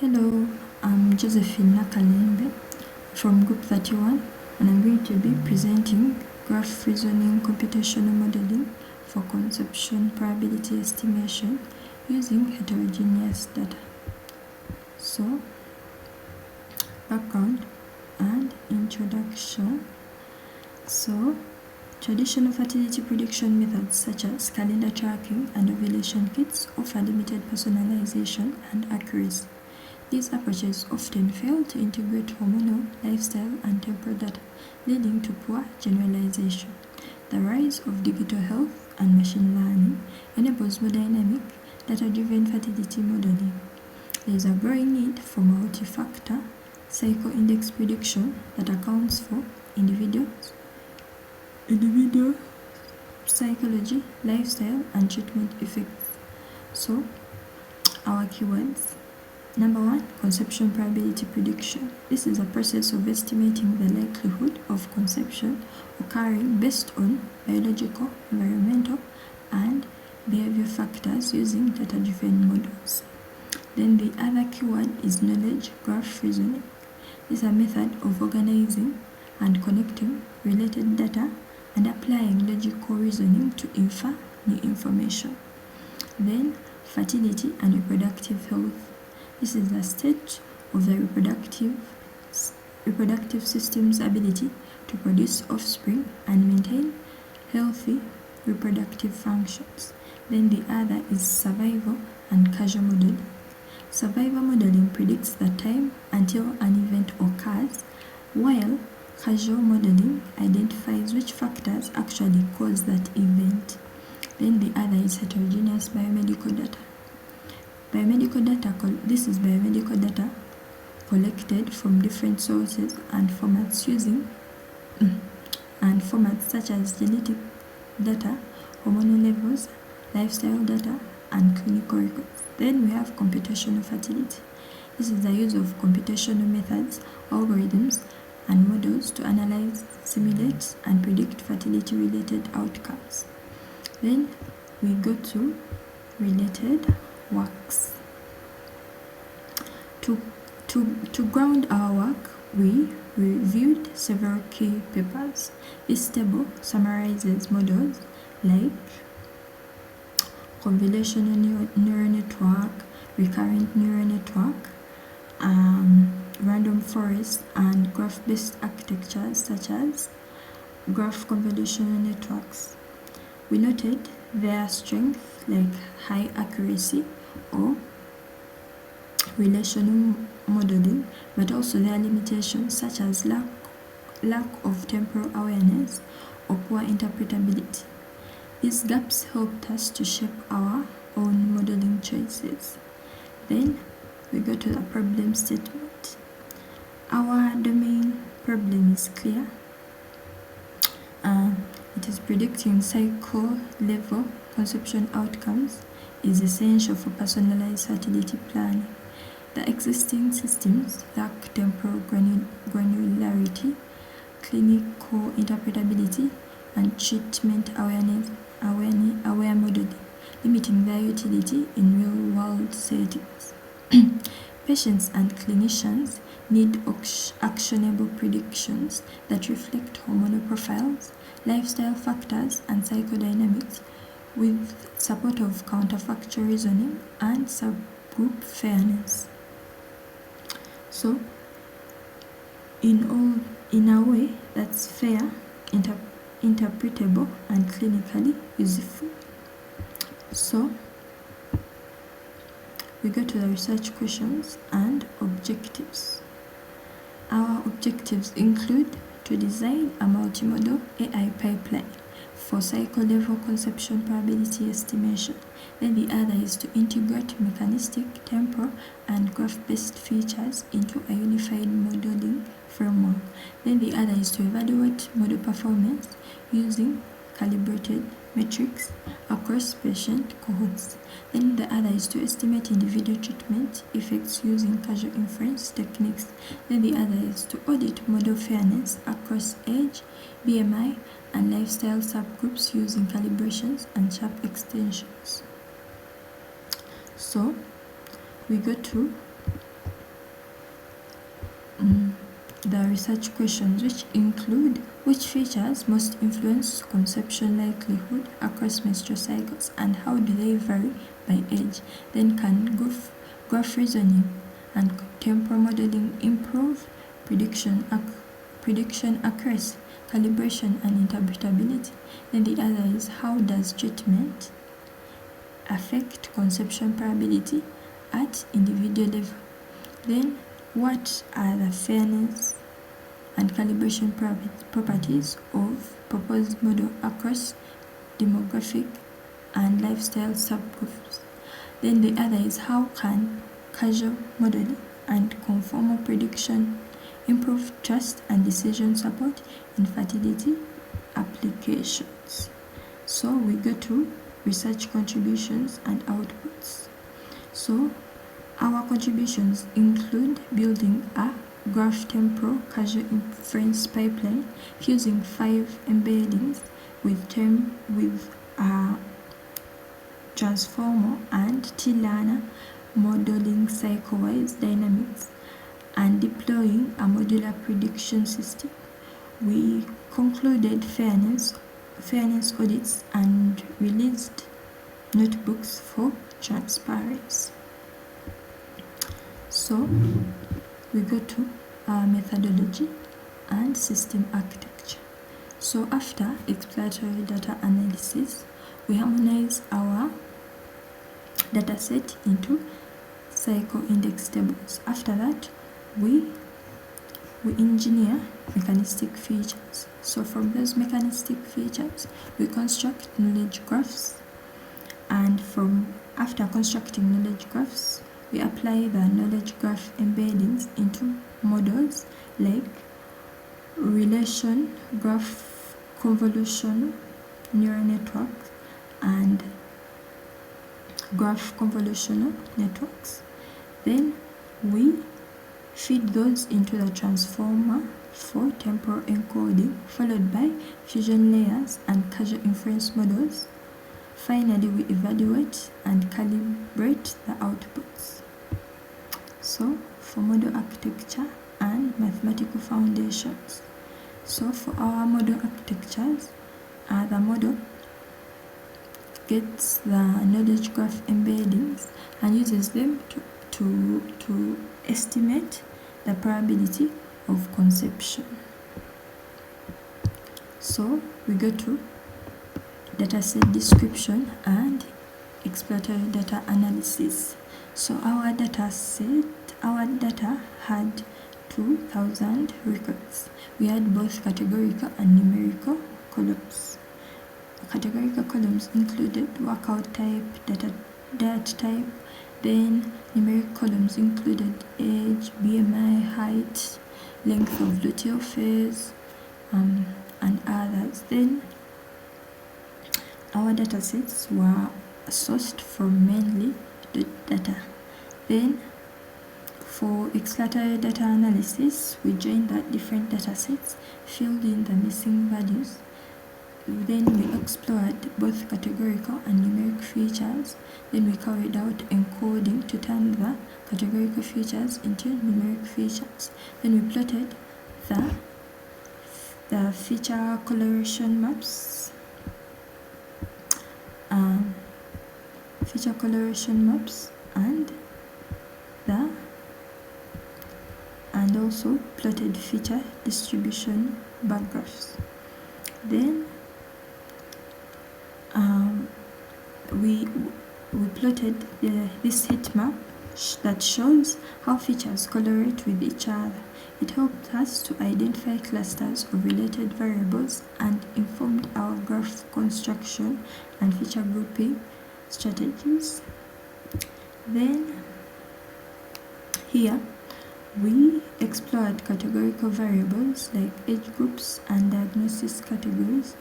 Hello, I'm Josephine Nakalembe from Group 31, and I'm going to be presenting graph reasoning computational modeling for conception probability estimation using heterogeneous data. So, background and introduction. So, traditional fertility prediction methods such as calendar tracking and ovulation kits offer limited personalization and accuracy. These approaches often fail to integrate hormonal, lifestyle, and temporal data, leading to poor generalization. The rise of digital health and machine learning enables more dynamic, data-driven fertility modeling. There is a growing need for multi-factor cycle index prediction that accounts for individual psychology, lifestyle, and treatment effects. So, our keywords. Number 1, conception probability prediction. This is a process of estimating the likelihood of conception occurring based on biological, environmental, and behavior factors using data-driven models. Then the other keyword is knowledge graph reasoning. This is a method of organizing and connecting related data and applying logical reasoning to infer new information. Then fertility and reproductive health. This is a state of the reproductive system's ability to produce offspring and maintain healthy reproductive functions. Then the other is survival and causal modeling. Survival modeling predicts the time until an event occurs, while causal modeling identifies which factors actually cause that event. Then the other is heterogeneous biomedical data. This is biomedical data collected from different sources and formats such as genetic data, hormonal levels, lifestyle data, and clinical records. Then we have computational fertility. This is the use of computational methods, algorithms, and models to analyze, simulate, and predict fertility-related outcomes. Then we go to related works. To ground our work, we reviewed several key papers. This table summarizes models like convolutional neural network, recurrent neural network, random forest, and graph-based architectures such as graph convolutional networks. We noted their strength like high accuracy or relational modeling, but also their limitations such as lack of temporal awareness or poor interpretability. These gaps helped us to shape our own modeling choices. Then we go to the problem statement. Our domain problem is clear. It is predicting cycle level conception outcomes is essential for personalized fertility planning. The existing systems lack temporal granularity, clinical interpretability, and treatment aware modeling, limiting their utility in real-world settings. Patients and clinicians need actionable predictions that reflect hormonal profiles, lifestyle factors, and psychodynamics with support of counterfactual reasoning and subgroup fairness. So, in a way that's fair, interpretable, and clinically useful. So, we go to the research questions and objectives. Our objectives include to design a multimodal AI pipeline for cycle level conception probability estimation. Then the other is to integrate mechanistic, temporal, and graph-based features into a unified modeling framework. Then the other is to evaluate model performance using calibrated metrics across patient cohorts. Then the other is to estimate individual treatment effects using causal inference techniques. Then the other is to audit model fairness across age, BMI, and lifestyle subgroups using calibrations and sharp extensions. So we go to the research questions, which include which features most influence conception likelihood across menstrual cycles and how do they vary by age. Then can graph reasoning and temporal modeling improve prediction accuracy, calibration, and interpretability. Then the other is how does treatment affect conception probability at individual level. Then what are the fairness and calibration properties of proposed model across demographic and lifestyle subgroups. Then the other is how can causal modeling and conformal prediction improve trust and decision support in fertility applications. So we go to research contributions and outputs. So our contributions include building a graph temporal causal inference pipeline using 5 embeddings with a transformer and T-learner modeling cycle-wise dynamics and deploying a modular prediction system. We concluded fairness audits and released notebooks for transparency. So we go to our methodology and system architecture. So after exploratory data analysis, we harmonize our dataset into cycle index tables. After that, we engineer mechanistic features. So from those mechanistic features, we construct knowledge graphs, and after constructing knowledge graphs, we apply the knowledge graph embeddings into models like relation graph convolutional neural networks and graph convolutional networks. Then we feed those into the transformer for temporal encoding, followed by fusion layers and causal inference models. Finally, we evaluate and calibrate the outputs. So for model architecture and mathematical foundations. So for our model architectures, the model gets the knowledge graph embeddings and uses them to estimate the probability of conception. So we go to dataset description and exploratory data analysis. So our data had 2,000 records. We had both categorical and numerical columns. Categorical columns included workout type, diet type. Then numeric columns included age, BMI, height, length of luteal phase, and others. Then our data sets were sourced from mainly the data. Then for exploratory data analysis, we joined the different data sets, filled in the missing values. Then we explored both categorical and numeric features. Then we carried out encoding to turn the categorical features into numeric features. Then we plotted the feature coloration maps, and also plotted feature distribution bar graphs. Then we plotted this heat map that shows how features correlate with each other. It helped us to identify clusters of related variables and informed our graph construction and feature grouping strategies. Then here we explored categorical variables like age groups and diagnosis categories.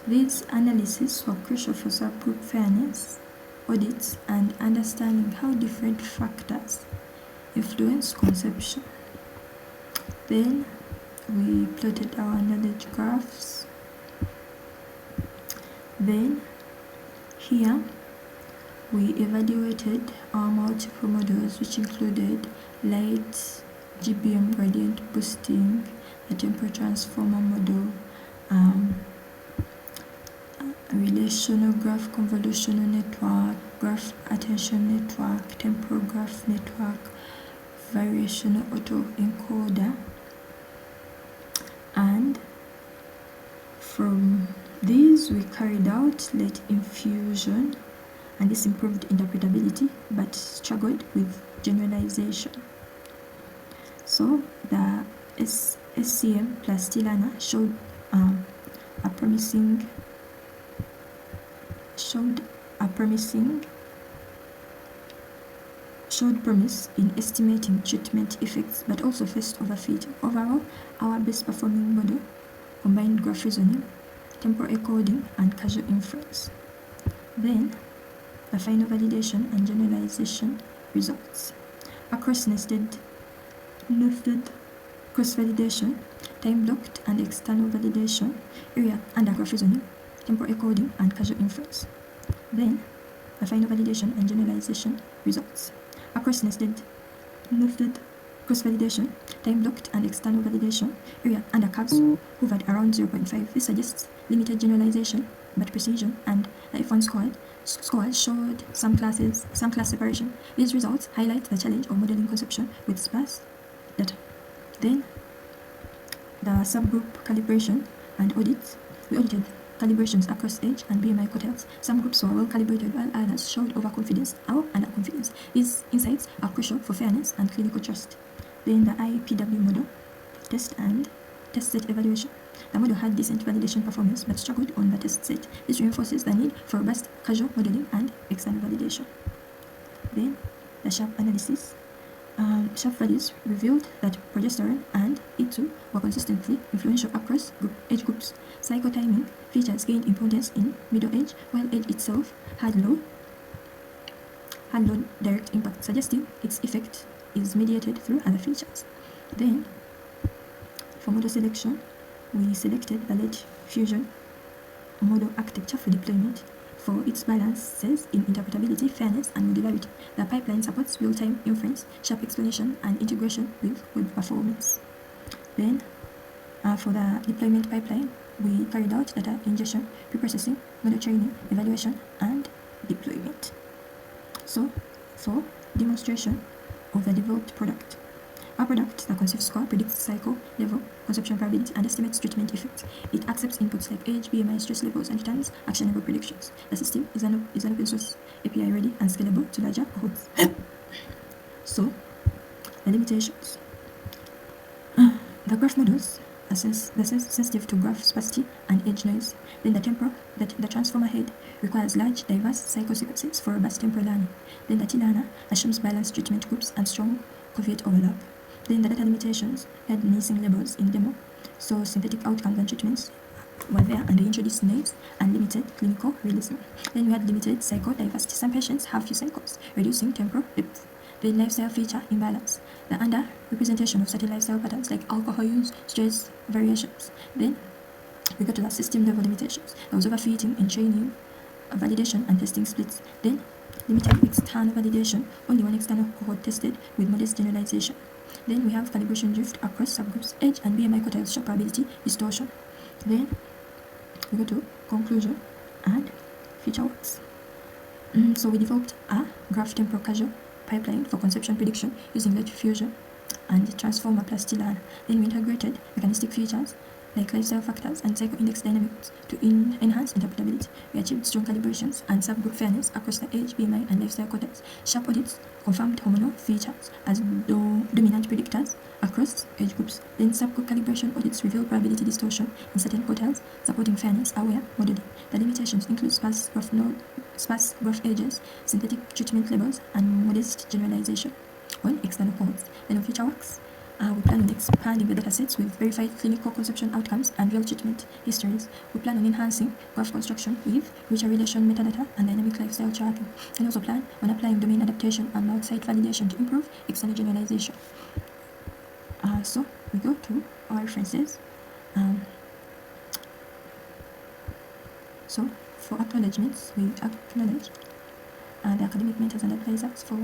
These analyses were crucial for subgroup fairness, audits, and understanding how different factors influence conception. Then we plotted our knowledge graphs. Then here we evaluated our multiple models, which included light, GBM gradient boosting, the temporal transformer model, relational graph convolutional network, graph attention network, temporal graph network, variational autoencoder, and from these we carried out late infusion, and this improved interpretability but struggled with generalization. So the SCM plus T-learner showed promise in estimating treatment effects, but also faced overfitting. Overall, our best performing model combined graph reasoning, temporal encoding, and causal inference. Then, the final validation and generalization results. Across nested cross-validation, time-blocked and external validation, area under graph reasoning, temporal encoding, and causal inference. Then, the final validation and generalization results. Across nested cross-validation, time-blocked and external validation, area under curves hovered around 0.5. This suggests limited generalization but precision, and the F1 scores showed some class separation. These results highlight the challenge of modeling conception with sparse data. Then, the subgroup calibration and audits. We audited calibrations across age and BMI quartiles. Some groups were well calibrated while others showed overconfidence or underconfidence. These insights are crucial for fairness and clinical trust. Then the IPW model, test and test set evaluation. The model had decent validation performance but struggled on the test set. This reinforces the need for robust causal modeling and external validation. Then the SHARP analysis. SHARP values revealed that progesterone and E2 were consistently influential across age groups. Cycle timing features gained importance in middle age, while age itself had low direct impact, suggesting its effect is mediated through other features. Then, for model selection, we selected the late fusion model architecture for deployment for its balances in interpretability, fairness, and modularity. The pipeline supports real-time inference, sharp explanation, and integration with web performance. Then, for the deployment pipeline, we carried out data ingestion, preprocessing, model training, evaluation, and deployment. So, for demonstration of the developed product. Our product, the concept score, predicts cycle level, conception probability, and estimates treatment effects. It accepts inputs like age, BMI, stress levels, and returns actionable predictions. The system is an open source, API ready, and scalable to larger cohorts. So, the limitations. The graph models are sensitive to graph sparsity and edge noise. Then the transformer head requires large, diverse cycle sequences for robust temporal learning. Then the T-learner assumes balanced treatment groups and strong covariate overlap. Then the data limitations had missing labels in demo, so synthetic outcomes and treatments were there, and they introduced noise and limited clinical realism. Then we had limited cycle diversity. Some patients have few cycles, reducing temporal depth. Then lifestyle feature imbalance. The under-representation of certain lifestyle patterns like alcohol use, stress, variations. Then we got to the system level limitations. There was overfitting in training, validation, and testing splits. Then limited external validation, only one external cohort tested with modest generalization. Then we have calibration drift across subgroups, age and BMI quartiles show probability distortion. Then we go to conclusion and future works. So we developed a graph temporal causal pipeline for conception prediction using late fusion and transformer plus T-learner. Then we integrated mechanistic features like lifestyle factors and cycle index dynamics to enhance interpretability. We achieved strong calibrations and subgroup fairness across the age, BMI, and lifestyle quartiles. Sharp audits confirmed hormonal features as dominant predictors across age groups. Then subgroup calibration audits revealed probability distortion in certain quartiles, supporting fairness-aware modeling. The limitations include sparse graph ages, synthetic treatment labels, and modest generalization on external cohorts. Then on future works, we plan on expanding the datasets with verified clinical conception outcomes and real treatment histories. We plan on enhancing graph construction with richer relation metadata and dynamic lifestyle tracking. And also plan on applying domain adaptation and multi-site validation to improve external generalization. So we go to our references. So for acknowledgements, we acknowledge the academic mentors and advisors for